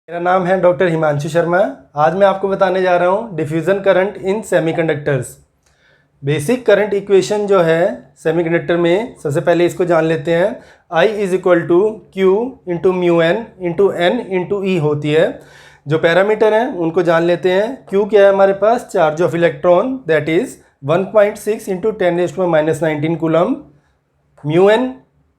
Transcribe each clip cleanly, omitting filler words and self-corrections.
मेरा नाम है डॉक्टर हिमांशु शर्मा। आज मैं आपको बताने जा रहा हूँ diffusion current in semiconductors. Basic current equation जो है सेमीकंडक्टर में, सबसे पहले इसको जान लेते हैं। I is equal to Q into mu N into N into E होती है। जो पैरामीटर हैं उनको जान लेते हैं। क्यू क्या है हमारे पास? Charge of electron, that is 1.6 into 10⁻⁻19 coulomb. Mu N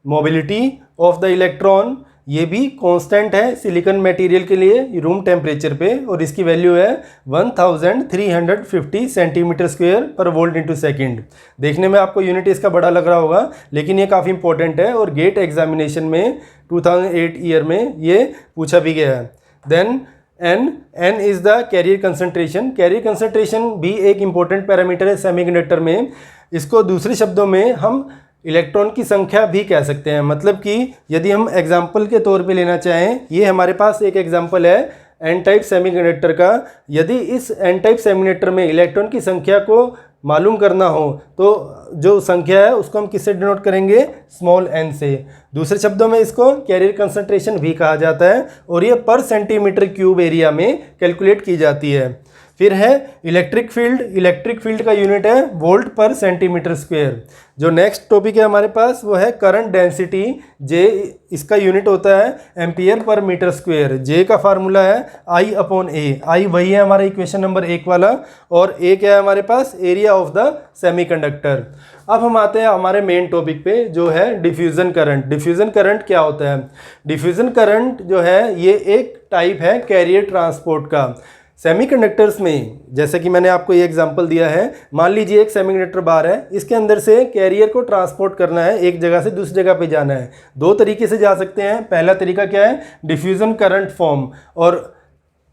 mobility of the electron, ये भी कांस्टेंट है सिलिकॉन मटेरियल के लिए रूम टेम्परेचर पे, और इसकी वैल्यू है 1350 centimetre square per volt into second. देखने में आपको यूनिट इसका बड़ा लग रहा होगा, लेकिन ये काफ़ी इंपॉर्टेंट है और गेट एग्जामिनेशन में 2008 ईयर में ये पूछा भी गया है। Then N is the carrier concentration. Carrier concentration भी एक इंपॉर्टेंट पैरामीटर है सेमीकंडक्टर में। इसको दूसरे शब्दों में हम इलेक्ट्रॉन की संख्या भी कह सकते हैं। मतलब कि यदि हम एग्जाम्पल के तौर पे लेना चाहें, ये हमारे पास एक एग्जाम्पल है एन टाइप सेमीकंडक्टर का। यदि इस एन टाइप सेमीकंडक्टर में इलेक्ट्रॉन की संख्या को मालूम करना हो तो जो संख्या है उसको हम किससे डिनोट करेंगे? स्मॉल एन से। दूसरे शब्दों में इसको कैरियर कंसंट्रेशन भी कहा जाता है और ये पर सेंटीमीटर क्यूब एरिया में कैलकुलेट की जाती है। फिर है इलेक्ट्रिक फील्ड। इलेक्ट्रिक फील्ड का यूनिट है वोल्ट पर सेंटीमीटर स्क्वायर। जो नेक्स्ट टॉपिक है हमारे पास वो है करंट डेंसिटी। जे इसका यूनिट होता है एम्पियर पर मीटर स्क्वायर। जे का फार्मूला है I/A। आई वही है हमारा इक्वेशन नंबर 1 वाला, और ए क्या है हमारे पास? Area of the semiconductor. अब हम आते हैं हमारे मेन टॉपिक पे जो है डिफ्यूज़न करंट। डिफ्यूज़न करंट क्या होता है? डिफ्यूज़न करंट जो है ये एक टाइप है कैरियर ट्रांसपोर्ट का। सेमीकंडक्टर्स में, जैसे कि मैंने आपको ये एग्जांपल दिया है, मान लीजिए एक सेमीकंडक्टर बार है, इसके अंदर से कैरियर को ट्रांसपोर्ट करना है, एक जगह से दूसरी जगह पे जाना है। दो तरीके से जा सकते हैं। पहला तरीका क्या है? डिफ्यूज़न करंट फॉर्म, और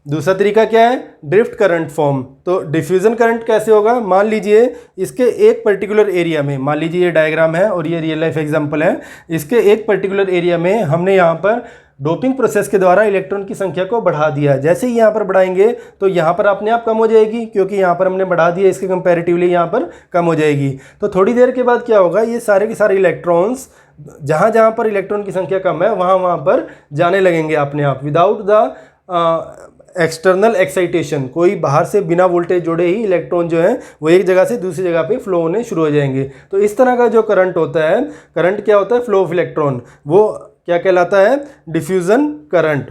दूसरा तरीका क्या है? Drift current form. तो डिफ्यूज़न करंट कैसे होगा? मान लीजिए इसके एक पर्टिकुलर एरिया में, मान लीजिए ये डायग्राम है और ये रियल लाइफ एग्जाम्पल है, इसके एक पर्टिकुलर एरिया में हमने यहाँ पर डोपिंग प्रोसेस के द्वारा इलेक्ट्रॉन की संख्या को बढ़ा दिया। जैसे ही यहाँ पर बढ़ाएंगे तो यहाँ पर अपने आप कम हो जाएगी, क्योंकि यहाँ पर हमने बढ़ा दिया, इसके कंपैरेटिवली यहाँ पर कम हो जाएगी। तो थोड़ी देर के बाद क्या होगा? ये सारे के सारे इलेक्ट्रॉन्स जहाँ जहाँ पर इलेक्ट्रॉन की संख्या कम है वहाँ पर जाने लगेंगे अपने आप, विदाउट द एक्सटर्नल एक्साइटेशन। कोई बाहर से बिना वोल्टेज जोड़े ही इलेक्ट्रॉन जो है वो एक जगह से दूसरी जगह पे फ्लो होने शुरू हो जाएंगे। तो इस तरह का जो करंट होता है, करंट क्या होता है? फ्लो ऑफ इलेक्ट्रॉन, वो क्या कहलाता है? Diffusion current.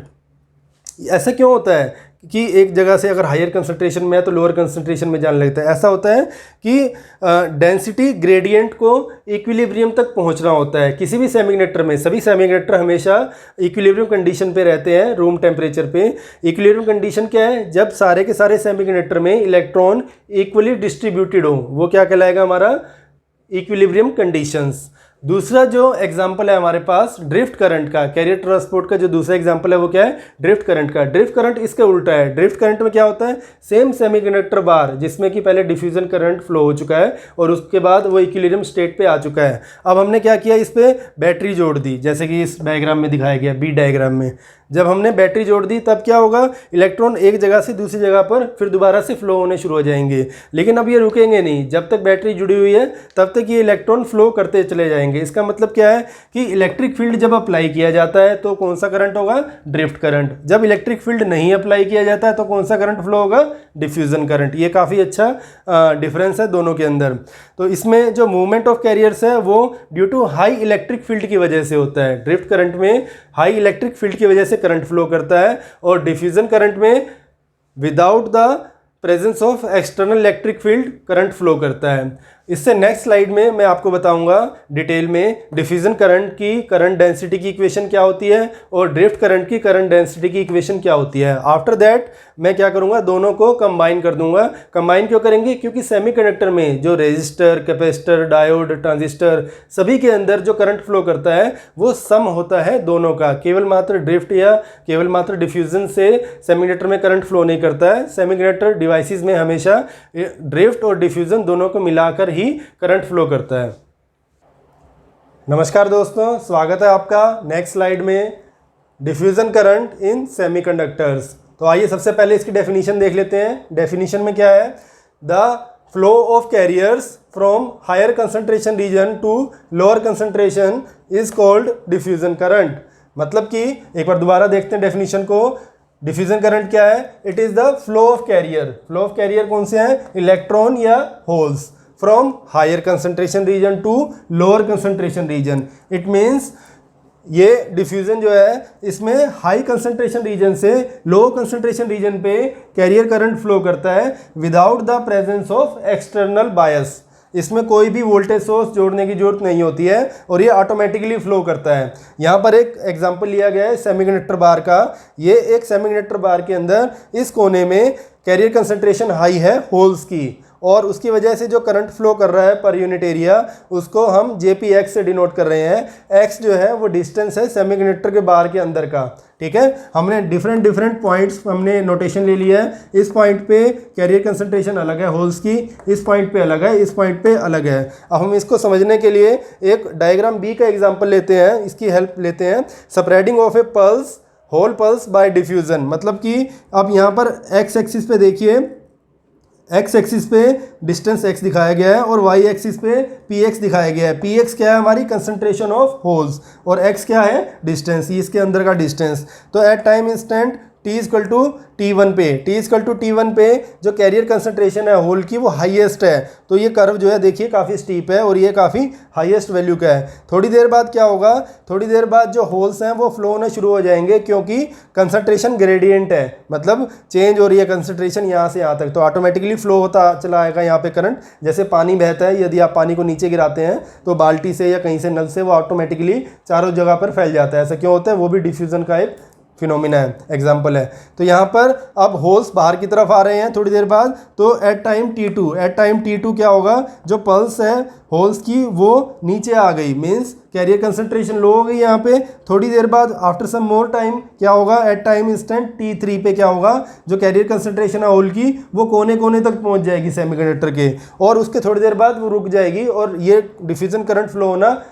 ऐसा क्यों होता है कि एक जगह से अगर हायर कंसंट्रेशन में है तो लोअर कंसंट्रेशन में जाने लगता है? ऐसा होता है कि डेंसिटी ग्रेडियंट को इक्विलिब्रियम तक पहुंचना होता है किसी भी सेमीकंडक्टर में। सभी सेमीकंडक्टर हमेशा इक्विलिब्रियम कंडीशन पे रहते हैं, रूम टेम्परेचर पे। इक्विलिब्रियम कंडीशन क्या है? जब सारे के सारे सेमीकंडक्टर में इलेक्ट्रॉन इक्वली डिस्ट्रीब्यूटेड हो, वो क्या कहलाएगा? हमारा इक्विलिब्रियम कंडीशंस। दूसरा जो एग्जाम्पल है हमारे पास ड्रिफ्ट करंट का, कैरियर ट्रांसपोर्ट का जो दूसरा एग्जाम्पल है वो क्या है? ड्रिफ्ट करंट का। ड्रिफ्ट करंट इसके उल्टा है। ड्रिफ्ट करंट में क्या होता है? सेम सेमीकंडक्टर बार जिसमें कि पहले डिफ्यूजन करंट फ्लो हो चुका है और उसके बाद वो इक्विलिब्रियम स्टेट पे आ चुका है। अब हमने क्या किया? इस पर बैटरी जोड़ दी, जैसे कि इस डायग्राम में दिखाया गया, बी डायग्राम में। जब हमने बैटरी जोड़ दी तब क्या होगा? इलेक्ट्रॉन एक जगह से दूसरी जगह पर फिर दोबारा से फ्लो होने शुरू हो जाएंगे। लेकिन अब ये रुकेंगे नहीं, जब तक बैटरी जुड़ी हुई है तब तक ये इलेक्ट्रॉन फ्लो करते चले जाएंगे। इसका मतलब क्या है कि इलेक्ट्रिक फील्ड जब अप्लाई किया जाता है तो कौन सा करंट होगा? Drift current. जब इलेक्ट्रिक फील्ड नहीं अप्लाई किया जाता है तो कौन सा करंट फ्लो होगा? Diffusion current. ये काफ़ी अच्छा डिफरेंस है दोनों के अंदर। तो इसमें जो मूवमेंट ऑफ कैरियर्स है वो due to high electric field की वजह से होता है। ड्रिफ्ट करंट में हाई इलेक्ट्रिक फील्ड की वजह से करंट फ्लो करता है, और डिफ्यूजन करंट में without the presence of external electric field current flow करता है। इससे नेक्स्ट स्लाइड में मैं आपको बताऊंगा डिटेल में डिफ्यूजन करंट की करंट डेंसिटी की इक्वेशन क्या होती है और ड्रिफ्ट करंट की करंट डेंसिटी की इक्वेशन क्या होती है। आफ्टर दैट मैं क्या करूंगा? दोनों को कंबाइन कर दूंगा। कंबाइन क्यों करेंगे? क्योंकि सेमीकंडक्टर में जो रेजिस्टर, कैपेसिटर, डायोड, ट्रांजिस्टर, सभी के अंदर जो करंट फ्लो करता है वो सम होता है दोनों का। केवल मात्र ड्रिफ्ट या केवल मात्र डिफ्यूजन से सेमीकंडक्टर में करंट फ्लो नहीं करता है। सेमीकंडक्टर डिवाइसेस में हमेशा ड्रिफ्ट और डिफ्यूजन दोनों को मिलाकर ही करंट फ्लो करता है। नमस्कार दोस्तों, स्वागत है आपका नेक्स्ट स्लाइड में डिफ्यूजन करंट इन सेमीकंडक्टर्स। तो आइए सबसे पहले इसकी डेफिनेशन देख लेते हैं। डेफिनेशन में क्या है? The flow of carriers from higher concentration region to lower concentration is called diffusion current. मतलब कि एक बार दोबारा देखते हैं डेफिनेशन को। डिफ्यूजन करंट क्या है? It is the flow of carrier. Flow of carrier कौन से हैं? इलेक्ट्रॉन या holes from higher concentration region to lower concentration region. It means ये डिफ्यूजन जो है इसमें हाई कंसंट्रेशन रीजन से लो कंसंट्रेशन रीजन पे कैरियर करंट फ्लो करता है without the presence of external bias. इसमें कोई भी वोल्टेज सोर्स जोड़ने की जरूरत नहीं होती है और ये ऑटोमेटिकली फ्लो करता है। यहाँ पर एक एग्जांपल लिया गया है सेमीकंडक्टर बार का। ये एक सेमीकंडक्टर बार के अंदर इस कोने में कैरियर कंसंट्रेशन हाई है होल्स की, और उसकी वजह से जो करंट फ्लो कर रहा है पर यूनिट एरिया उसको हम JPX से डिनोट कर रहे हैं। X जो है वो डिस्टेंस है सेमीकंडक्टर के बार के अंदर का। ठीक है, हमने डिफरेंट पॉइंट्स हमने नोटेशन ले लिया है। इस पॉइंट पे कैरियर कंसंट्रेशन अलग है होल्स की, इस पॉइंट पे अलग है, इस पॉइंट पे अलग है। अब हम इसको समझने के लिए एक डायग्राम B का एग्जाम्पल लेते हैं, इसकी हेल्प लेते हैं। Spreading of a pulse hole pulse by diffusion, मतलब कि अब यहाँ पर X एक्सिस पे देखिए, X एक्सिस पे डिस्टेंस X दिखाया गया है और Y एक्सिस पे PX दिखाया गया है। PX क्या है? हमारी कंसंट्रेशन ऑफ होल्स, और X क्या है? डिस्टेंस, ये इसके अंदर का डिस्टेंस। तो एट टाइम इंस्टेंट T=T1 पे, T=T1 पे जो कैरियर कंसंट्रेशन है होल की वो हाईएस्ट है। तो ये कर्व जो है देखिए काफ़ी स्टीप है और ये काफ़ी हाईएस्ट वैल्यू का है। थोड़ी देर बाद क्या होगा? थोड़ी देर बाद जो होल्स हैं वो फ्लो होना शुरू हो जाएंगे, क्योंकि कंसंट्रेशन ग्रेडियंट है, मतलब चेंज हो रही है कंसंट्रेशन यहाँ से यहाँ तक, तो ऑटोमेटिकली फ्लो होता चला आएगा यहाँ पे करंट। जैसे पानी बहता है, यदि आप पानी को नीचे गिराते हैं तो बाल्टी से या कहीं से नल से वो ऑटोमेटिकली चारों जगह पर फैल जाता है। ऐसा क्यों होता है? वो भी डिफ्यूजन का एक फिनोमिना है, एग्जाम्पल है। तो यहाँ पर अब होल्स बाहर की तरफ आ रहे हैं थोड़ी देर बाद, तो एट टाइम T2 क्या होगा? जो पल्स है होल्स की वो नीचे आ गई, मीन्स कैरियर कंसंट्रेशन लो हो गई यहाँ पे। थोड़ी देर बाद आफ्टर सम मोर टाइम क्या होगा? एट टाइम इंस्टेंट T3 पे क्या होगा? जो कैरियर कंसंट्रेशन है होल की वो कोने कोने तक पहुँच जाएगी सेमीकंडक्टर के, और उसके थोड़ी देर बाद वो रुक जाएगी और ये डिफ्यूजन करंट फ्लो होना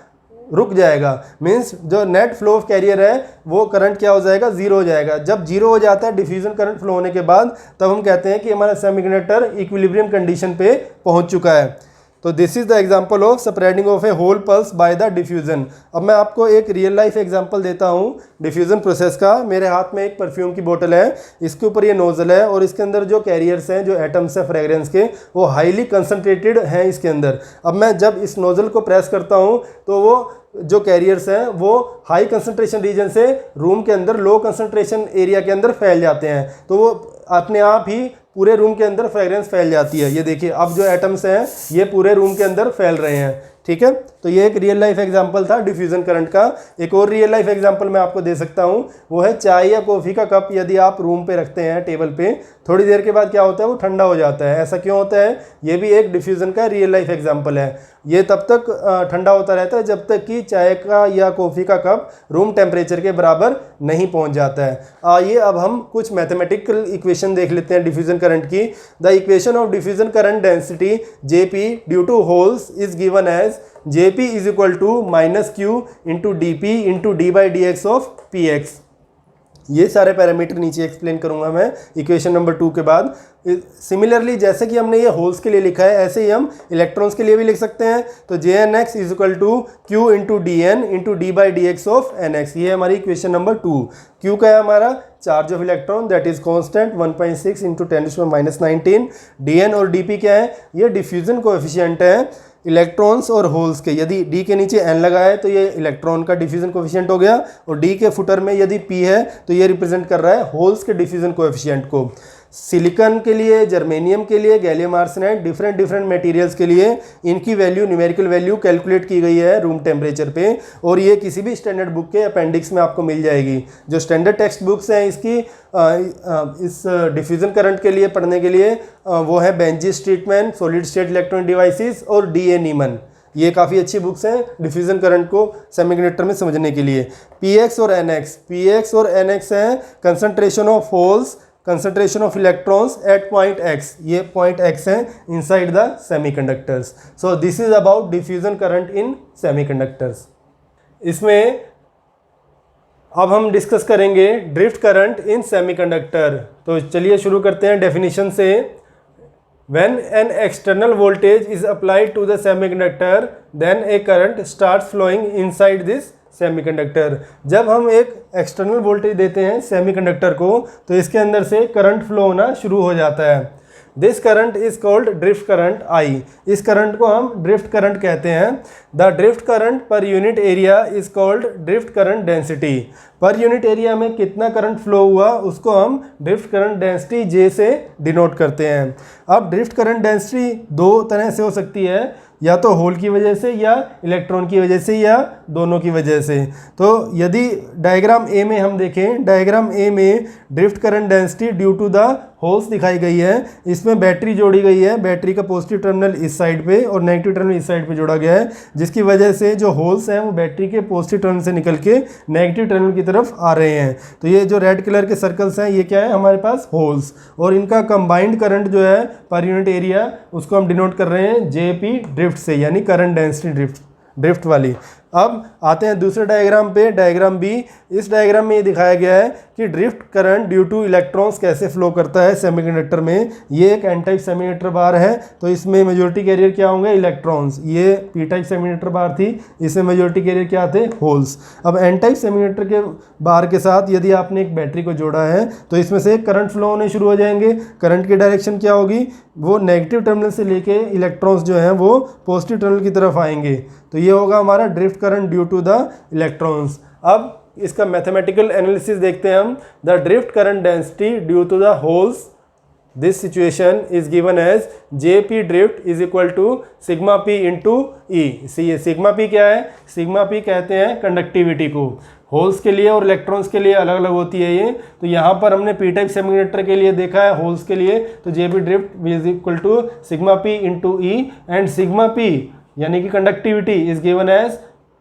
रुक जाएगा। मीन्स जो नेट फ्लो ऑफ कैरियर है वो करंट क्या हो जाएगा? जीरो हो जाएगा। जब जीरो हो जाता है डिफ्यूजन करंट फ्लो होने के बाद, तब हम कहते हैं कि हमारा सेमीकंडक्टर इक्विलिब्रियम कंडीशन पे पहुंच चुका है। तो this is the example of spreading of a hole pulse by the diffusion. अब मैं आपको एक रियल लाइफ एग्जांपल देता हूँ डिफ्यूजन प्रोसेस का। मेरे हाथ में एक परफ्यूम की बोतल है, इसके ऊपर ये नोजल है और इसके अंदर जो कैरियर्स हैं, जो एटम्स हैं फ्रेग्रेंस के, वो हाईली कंसनट्रेटेड हैं इसके अंदर। अब मैं जब इस नोजल को प्रेस करता हूँ तो वो जो कैरियर्स हैं वो हाई कंसंट्रेशन रीजन से रूम के अंदर लो कंसंट्रेशन एरिया के अंदर फैल जाते हैं, तो वो अपने आप ही पूरे रूम के अंदर फ्रेग्रेंस फैल जाती है। ये देखिए अब जो एटम्स हैं ये पूरे रूम के अंदर फैल रहे हैं। ठीक है, तो ये एक रियल लाइफ एग्जांपल था डिफ्यूजन करंट का। एक और रियल लाइफ एग्जांपल मैं आपको दे सकता हूँ, वो है चाय या कॉफ़ी का कप यदि आप रूम पे रखते हैं टेबल पे, थोड़ी देर के बाद क्या होता है? वो ठंडा हो जाता है। ऐसा क्यों होता है? ये भी एक डिफ्यूजन का रियल लाइफ एग्जांपल है। ये तब तक ठंडा होता रहता है जब तक कि चाय का या कॉफ़ी का कप रूम टेम्परेचर के बराबर नहीं पहुंच जाता है। आइए अब हम कुछ मैथमेटिकल इक्वेशन देख लेते हैं डिफ्यूजन करंट की। The equation of diffusion current density Jp due to holes is given as Jp is equal to -Q into dP into d/dx of Px। ये सारे पैरामीटर नीचे एक्सप्लेन करूंगा मैं इक्वेशन नंबर 2 के बाद। सिमिलरली जैसे कि हमने ये होल्स के लिए लिखा है, ऐसे ही हम इलेक्ट्रॉन्स के लिए भी लिख सकते हैं। तो Jnx is equal to Q into Dn into d/dx of Nx। ये हमारी इक्वेशन नंबर 2। Q का है हमारा charge of electron, that is constant 1.6 into 10⁻⁻19। Dn और dP क्या है? ये डिफ्यूजन कोएफिशिएंट है इलेक्ट्रॉन्स और होल्स के। यदि D के नीचे N लगा है तो ये इलेक्ट्रॉन का डिफ्यूजन कोएफिशिएंट हो गया, और D के फुटर में यदि P है तो ये रिप्रेजेंट कर रहा है होल्स के डिफ्यूजन कोएफिशिएंट को। सिलिकॉन के लिए, जर्मेनियम के लिए, गैलियम आर्सेनाइड, डिफरेंट मटेरियल्स के लिए इनकी वैल्यू, न्यूमेरिकल वैल्यू कैलकुलेट की गई है रूम टेम्परेचर पे, और ये किसी भी स्टैंडर्ड बुक के अपेंडिक्स में आपको मिल जाएगी। जो स्टैंडर्ड टेक्स्ट बुक्स हैं इसकी इस डिफ्यूजन करंट के लिए पढ़ने के लिए वो है Ben G Streetman, solid state electronic devices और D.A. नीमन। ये काफ़ी अच्छी बुक्स हैं डिफ्यूजन करंट को सेमीकंडक्टर में समझने के लिए। Px और NX हैं concentration of holes, concentration of electrons at point X। ये पॉइंट X है inside the semiconductors. So this is about diffusion current in semiconductors. इसमें अब हम डिस्कस करेंगे ड्रिफ्ट करंट इन सेमीकंडक्टर। तो चलिए शुरू करते हैं डेफिनेशन से। When an external voltage is applied to the semiconductor, then a current starts flowing inside this semiconductor. जब हम एक एक्सटर्नल वोल्टेज देते हैं सेमीकंडक्टर को तो इसके अंदर से करंट फ्लो होना शुरू हो जाता है। This current is called drift current I. इस करंट को हम ड्रिफ्ट करंट कहते हैं। The drift current per unit area is called drift current density. Per unit area में कितना करंट फ्लो हुआ उसको हम ड्रिफ्ट करंट डेंसिटी जे से डिनोट करते हैं। अब ड्रिफ्ट करंट डेंसिटी दो तरह से हो सकती है, या तो होल की वजह से या इलेक्ट्रॉन की वजह से या दोनों की वजह से। तो यदि डायग्राम ए में हम देखें, डायग्राम ए में drift current density due to the holes दिखाई गई है। इसमें बैटरी जोड़ी गई है, बैटरी का पॉजिटिव टर्मिनल इस साइड पे और नेगेटिव टर्मिनल इस साइड पे जोड़ा गया है, जिसकी वजह से जो होल्स हैं वो बैटरी के पॉजिटिव टर्मिनल से निकल के नेगेटिव टर्मिनल की तरफ आ रहे हैं। तो ये जो रेड कलर के सर्कल्स हैं ये क्या है, हमारे पास होल्स, और इनका कंबाइंड करंट जो है पर यूनिट एरिया उसको हम डिनोट कर रहे हैं जेपी ड्रिफ्ट से, यानी करंट डेंसिटी ड्रिफ्ट वाली। अब आते हैं दूसरे डायग्राम पे, डायग्राम बी। इस डायग्राम में ये दिखाया गया है कि drift current due to electrons कैसे फ्लो करता है सेमीकंडक्टर में। ये एक एन टाइप सेमीकंडक्टर बार है, तो इसमें मेजॉरिटी कैरियर क्या होंगे, इलेक्ट्रॉन्स। ये पी टाइप सेमीकंडक्टर बार थी, इसमें मेजॉरिटी कैरियर क्या थे, होल्स। अब एन टाइप सेमीकंडक्टर के बार के साथ यदि आपने एक बैटरी को जोड़ा है तो इसमें से करंट फ्लो होने शुरू हो जाएंगे। करंट की डायरेक्शन क्या होगी, वो नेगेटिव टर्मिनल से लेके इलेक्ट्रॉन्स जो हैं वो पॉजिटिव टर्मिनल की तरफ आएंगे। तो ये होगा हमारा drift current due to the electrons. अब इसका मैथमेटिकल एनालिसिस देखते हैं हम। The drift current density due to the holes, this situation is given as JP drift is equal to sigma P into E. Sigma P क्या है, sigma P कहते हैं conductivity को। होल्स के लिए और इलेक्ट्रॉन्स के लिए अलग अलग होती है ये। तो यहाँ पर हमने पी टाइप सेमीकंडक्टर के लिए देखा है, होल्स के लिए तो JP drift is equal to sigma P into E, and sigma P यानी कि conductivity is given as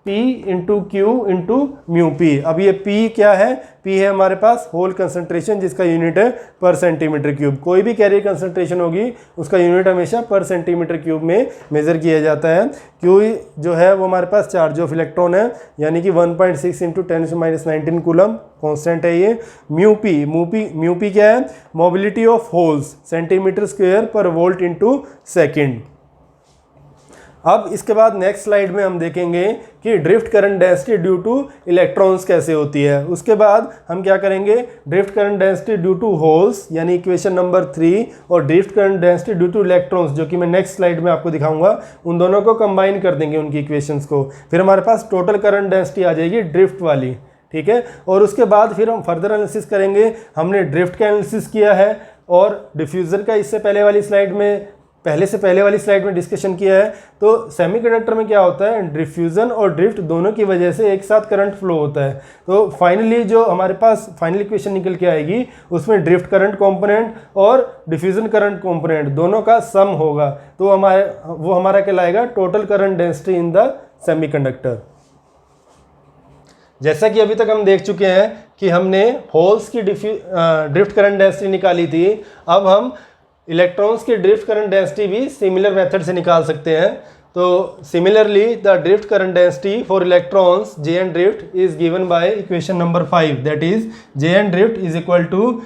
P into Q into mu P. अब ये P क्या है, P है हमारे पास होल कंसंट्रेशन, जिसका यूनिट है पर सेंटीमीटर क्यूब। कोई भी कैरियर कंसंट्रेशन होगी उसका यूनिट हमेशा पर सेंटीमीटर क्यूब में मेजर किया जाता है। Q जो है वो हमारे पास चार्ज ऑफ इलेक्ट्रॉन है, यानी कि 1.6 इंटू 10⁻⁹ कूलम कॉन्स्टेंट है ये। म्यू पी क्या है, mobility of holes centimetre square per volt into second. अब इसके बाद नेक्स्ट स्लाइड में हम देखेंगे कि drift current density due to electrons कैसे होती है। उसके बाद हम क्या करेंगे, drift current density due to holes यानी इक्वेशन नंबर 3, और drift current density due to electrons जो कि मैं नेक्स्ट स्लाइड में आपको दिखाऊंगा, उन दोनों को कंबाइन कर देंगे उनकी इक्वेशंस को। फिर हमारे पास टोटल करंट डेंसिटी आ जाएगी ड्रिफ्ट वाली, ठीक है। और उसके बाद फिर हम फर्दर एनालिसिस करेंगे। हमने ड्रिफ्ट का एनालिसिस किया है और डिफ्यूज़र का इससे पहले वाली स्लाइड में डिस्कशन किया है। तो सेमीकंडक्टर में क्या होता है, डिफ्यूजन और ड्रिफ्ट दोनों की वजह से एक साथ करंट फ्लो होता है। तो फाइनली जो हमारे पास फाइनल इक्वेशन निकल के आएगी उसमें ड्रिफ्ट करंट कंपोनेंट और डिफ्यूजन करंट कंपोनेंट दोनों का सम होगा, तो वो हमारा कहलाएगा total current density in the semiconductor. जैसा कि अभी तक हम देख चुके हैं कि हमने होल्स की ड्रिफ्ट करंट डेंसिटी निकाली थी। अब हम इलेक्ट्रॉन्स की ड्रिफ्ट करंट डेंसिटी भी सिमिलर मेथड से निकाल सकते हैं। तो similarly the drift current density for electrons J N drift is given by equation number 5, that is J N drift is equal to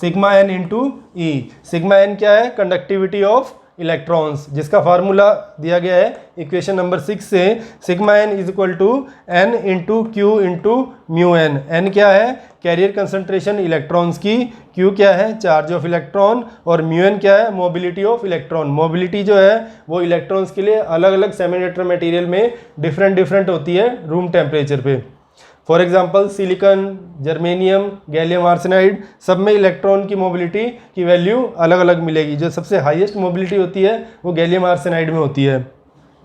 sigma N into E. Sigma N क्या है, conductivity of electrons, जिसका formula दिया गया है equation number 6 से। Sigma N is equal to N into Q into mu N. N क्या है, career concentration electrons की, क्यू क्या है, चार्ज ऑफ इलेक्ट्रॉन, और म्यू एन क्या है, मोबिलिटी ऑफ इलेक्ट्रॉन। मोबिलिटी जो है वो इलेक्ट्रॉन्स के लिए अलग अलग सेमीकंडक्टर मटेरियल में डिफरेंट होती है रूम टेम्परेचर पे। For example silicon, germanium, gallium arsenide, सब में इलेक्ट्रॉन की मोबिलिटी की वैल्यू अलग अलग मिलेगी। जो सबसे हाईएस्ट मोबिलिटी होती है वो गैलियम आर्सेनाइड में होती है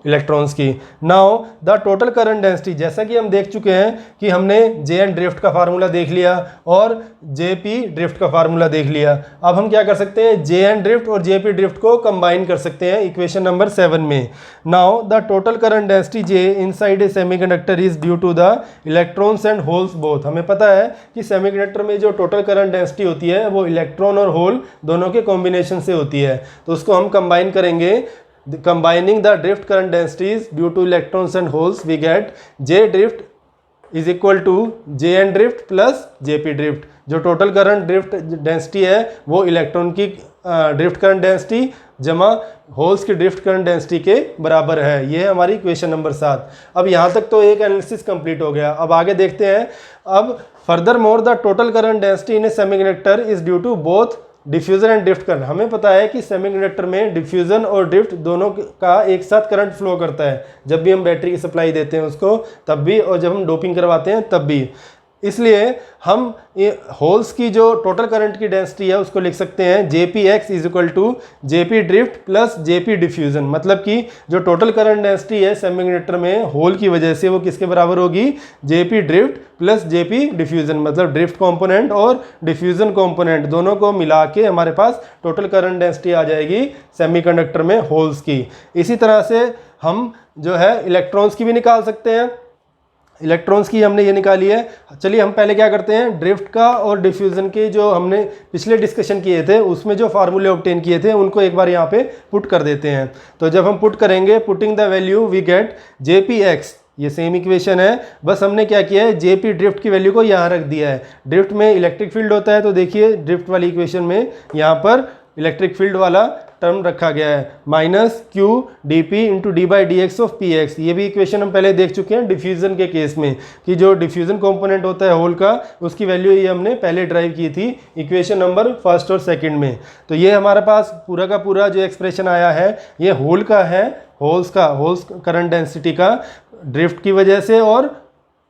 इलेक्ट्रॉन्स की। Now the total current density, जैसा कि हम देख चुके हैं कि हमने जे एन ड्रिफ्ट का फार्मूला देख लिया और जे पी ड्रिफ्ट का फार्मूला देख लिया। अब हम क्या कर सकते हैं, जे एन ड्रिफ्ट और जे पी ड्रिफ्ट को कंबाइन कर सकते हैं इक्वेशन नंबर 7 में। Now the total current density J inside a semiconductor is due to the electrons and holes both. हमें पता है कि सेमीकंडक्टर में जो टोटल करंट डेंसिटी होती है वो इलेक्ट्रॉन और होल दोनों के कॉम्बिनेशन से होती है। तो उसको हम कंबाइन करेंगे। Combining the drift current densities due to electrons and holes, we get J drift is equal to Jn drift plus Jp drift। जो टोटल करंट ड्रिफ्ट डेंसिटी है वो इलेक्ट्रॉन की ड्रिफ्ट करंट डेंसिटी जमा holes की drift current density के बराबर है। ये है हमारी इक्वेशन नंबर 7। अब यहाँ तक तो एक एनालिसिस कंप्लीट हो गया। अब आगे देखते हैं। अब furthermore the total current density in a semiconductor is due to both diffusion and drift current. हमें पता है कि सेमीकंडक्टर में डिफ्यूजन और ड्रिफ्ट दोनों का एक साथ करंट फ्लो करता है, जब भी हम बैटरी की सप्लाई देते हैं उसको तब भी, और जब हम डोपिंग करवाते हैं तब भी। इसलिए हम ये होल्स की जो टोटल करंट की डेंसिटी है उसको लिख सकते हैं JPX is equal to JP drift plus JP diffusion. मतलब कि जो टोटल करंट डेंसिटी है सेमीकंडक्टर में होल की वजह से वो किसके बराबर होगी, JP drift plus JP diffusion. मतलब ड्रिफ्ट कंपोनेंट और डिफ्यूजन कंपोनेंट दोनों को मिला के हमारे पास टोटल करंट डेंसिटी आ जाएगी सेमीकंडक्टर में होल्स की। इसी तरह से हम जो है इलेक्ट्रॉन्स की भी निकाल सकते हैं। इलेक्ट्रॉन्स की हमने ये निकाली है। चलिए हम पहले क्या करते हैं, ड्रिफ्ट का और डिफ्यूजन के जो हमने पिछले डिस्कशन किए थे उसमें जो फार्मूले ऑब्टेन किए थे उनको एक बार यहाँ पे पुट कर देते हैं। तो जब हम पुट करेंगे, putting the value we get JPX, ये सेम इक्वेशन है, बस हमने क्या किया है JP ड्रिफ्ट की वैल्यू को यहाँ रख दिया है। ड्रिफ्ट में इलेक्ट्रिक फील्ड होता है, तो देखिए ड्रिफ्ट वाली इक्वेशन में यहाँ पर इलेक्ट्रिक फील्ड वाला टर्म रखा गया है, -Q dP into d/dx of px। ये भी इक्वेशन हम पहले देख चुके हैं डिफ्यूजन के केस में, कि जो डिफ्यूजन कंपोनेंट होता है होल का उसकी वैल्यू ये हमने पहले ड्राइव की थी इक्वेशन नंबर 1 और 2 में। तो ये हमारे पास पूरा का पूरा जो एक्सप्रेशन आया है ये होल का है, होल्स करंट डेंसिटी का ड्रिफ्ट की वजह से और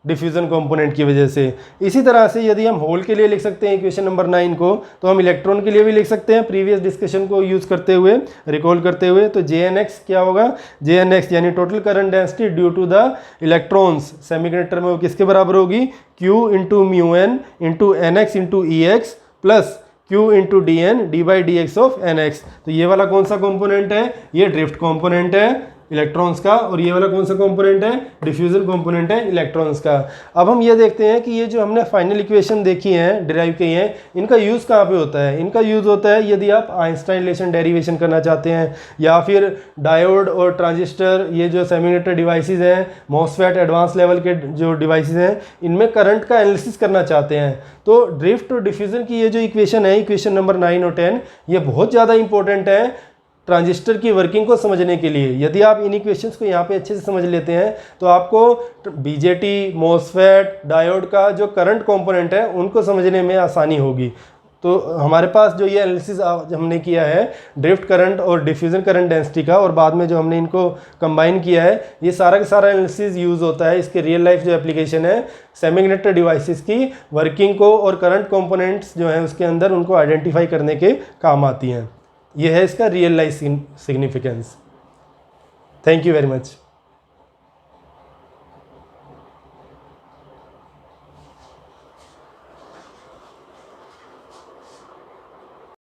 डिफ्यूजन कंपोनेंट की वजह से। इसी तरह से यदि हम होल के लिए लिख सकते हैं इक्वेशन नंबर 9 को, तो हम इलेक्ट्रॉन के लिए भी लिख सकते हैं प्रीवियस डिस्कशन को यूज़ करते हुए, रिकॉल करते हुए। तो JNX क्या होगा, JNX यानी total current density due to the electrons semiconductor में वो किसके बराबर होगी, Q into μN into NX into EX plus Q into DN d/dx of NX। तो ये वाला कौन सा कंपोनेंट है, ये ड्रिफ्ट कंपोनेंट है इलेक्ट्रॉन्स का, और ये वाला कौन सा कंपोनेंट है, डिफ्यूजन कंपोनेंट है इलेक्ट्रॉन्स का। अब हम ये देखते हैं कि ये जो हमने फाइनल इक्वेशन देखी है, डिराइव की है, इनका यूज़ कहाँ पे होता है। इनका यूज़ होता है यदि आप आइंस्टाइन रिलेशन डेरिवेशन करना चाहते हैं, या फिर डायोड और ट्रांजिस्टर, ये जो सेमीकंडक्टर डिवाइसेस हैं, मॉसफेट एडवांस लेवल के जो डिवाइसेस हैं, इनमें करंट का एनालिसिस करना चाहते हैं। तो ड्रिफ्ट और डिफ्यूजन की ये जो इक्वेशन है, इक्वेशन नंबर 9 और 10, ये बहुत ज़्यादा इंपॉर्टेंट है ट्रांजिस्टर की वर्किंग को समझने के लिए। यदि आप इन इक्वेशंस को यहाँ पे अच्छे से समझ लेते हैं तो आपको BJT, मॉसफेट, डायोड का जो करंट कंपोनेंट है उनको समझने में आसानी होगी। तो हमारे पास जो ये एनालिसिस हमने किया है ड्रिफ्ट करंट और डिफ्यूजन करंट डेंसिटी का, और बाद में जो हमने इनको कंबाइन किया है, ये सारा का सारा एनालिसिस यूज़ होता है। इसके रियल लाइफ जो एप्लीकेशन है सेमीकंडक्टर डिवाइसेस की वर्किंग को और करंट कंपोनेंट्स जो हैं उसके अंदर उनको आइडेंटिफाई करने के काम आती हैं। ये है इसका real life significance. Thank you very much.